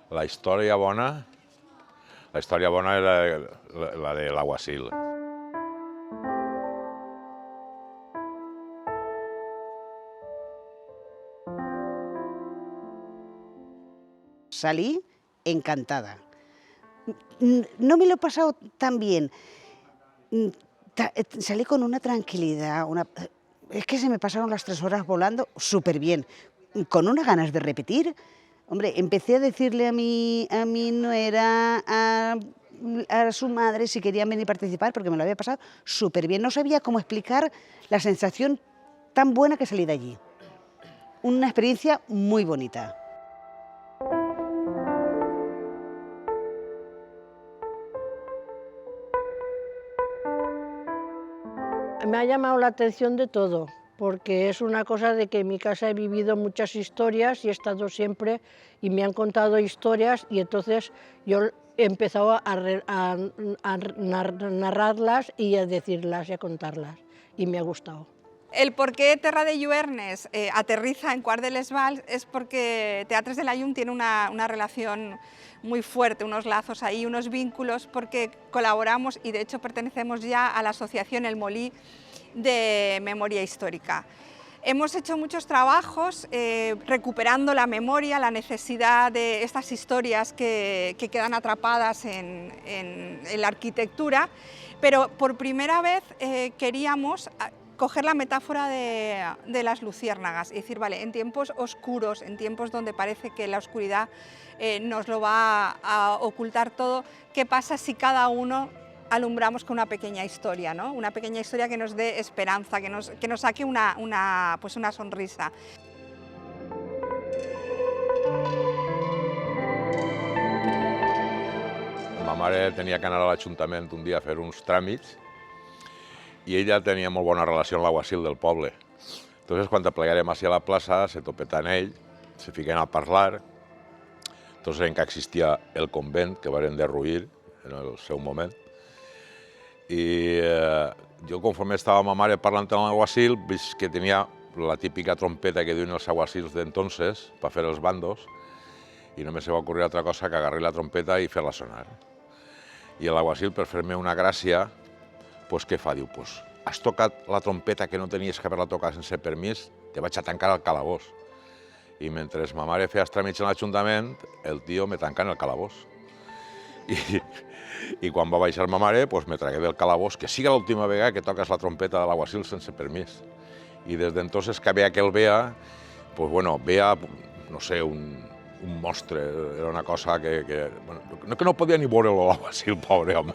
La història bona era la de l'Aguasil. Salí encantada. No me lo he pasado tan bien. Salí con una tranquilidad, es que se me pasaron las 3 horas volando súper bien, con unas ganas de repetir. Hombre, empecé a decirle a mi nuera, a su madre, si querían venir a participar, porque me lo había pasado súper bien. No sabía cómo explicar la sensación tan buena que salí de allí. Una experiencia muy bonita. Me ha llamado la atención de todo, porque es una cosa de que en mi casa he vivido muchas historias y he estado siempre y me han contado historias y entonces yo he empezado a narrarlas y a decirlas y a contarlas y me ha gustado. El por qué Terra de Lluernes aterriza en Quart de les Valls es porque Teatres de la Llum tiene una relación muy fuerte, unos lazos ahí, unos vínculos, porque colaboramos y de hecho pertenecemos ya a la asociación El Molí de Memoria Histórica. Hemos hecho muchos trabajos recuperando la memoria, la necesidad de estas historias que quedan atrapadas en la arquitectura, pero por primera vez queríamos coger la metáfora de las luciérnagas y decir, vale, en tiempos oscuros, en tiempos donde parece que la oscuridad nos lo va a ocultar todo, ¿qué pasa si cada uno alumbramos con una pequeña historia, ¿no? Una pequeña historia que nos dé esperanza, que nos saque una sonrisa? Ma mare tenia que anar a l'Ajuntament un dia a fer uns tràmits i ella tenia molt bona relació amb l'Aguasil del poble. Entonces, quan plegarem hacia la plaça, se topetan ell, se fiquen a parlar. Entonces, encara existia el convent, que varen derruir en el seu moment. I jo, conforme estava ma mare parlant amb l'Aguasil, vist que tenia la típica trompeta que diuen els aguasils d'entonces, per fer els bandos, i només se va ocorrir altra cosa que agarrar la trompeta i fer-la sonar. I l'Aguasil, per fer-me una gràcia, pues què fa? Diu, pues has tocat la trompeta que no tenies que haver-la tocat sense permís, te vaig a tancar al calabós. I mentre ma mare feia els tràmits en l'Ajuntament, el tio me tanca en el calabós. I quan va baixar ma mare, pues me tragué del calabós, que siga l'última vegada que toques la trompeta de l'Aguasil sense permís. I des d'entonces que veia que el veia, pues bueno, veia, no sé, un monstre, era una cosa que no podia ni veure l'Aguasil, pobre home.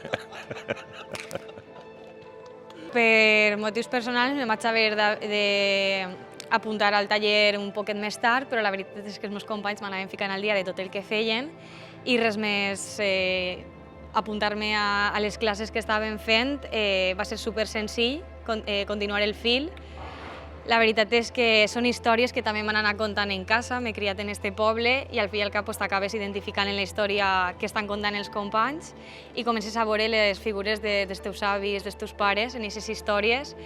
Per motius personals me vaig haver d'apuntar al taller un poquet més tard, però la veritat és que els meus companys m'anaven ficant al dia de tot el que feien i res més apuntar-me a les classes que estaven fent va ser super senzill, continuar el fil. La veritat és que són històries que també m'han anat contant en casa, m'he criat en este poble i al fi i al cap t'acabes identificant en la història que estan contant els companys i comences a veure les figures dels teus avis, dels teus pares en aquestes històries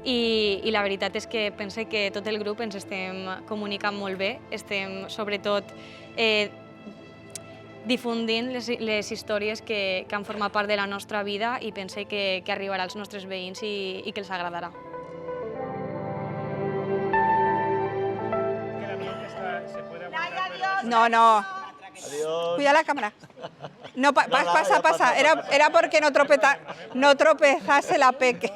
i la veritat és que pense que tot el grup ens estem comunicant molt bé, estem sobretot difundint les històries que han format part de la nostra vida i pense que arribarà als nostres veïns i que els agradarà. No, no. Adiós. Cuida la cámara. No, pasa. Era porque no tropezase la peque.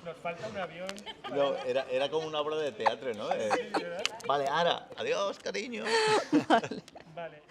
Nos falta un avión. No, era como una obra de teatro, ¿no? Vale, Ara. Adiós, cariño. Vale.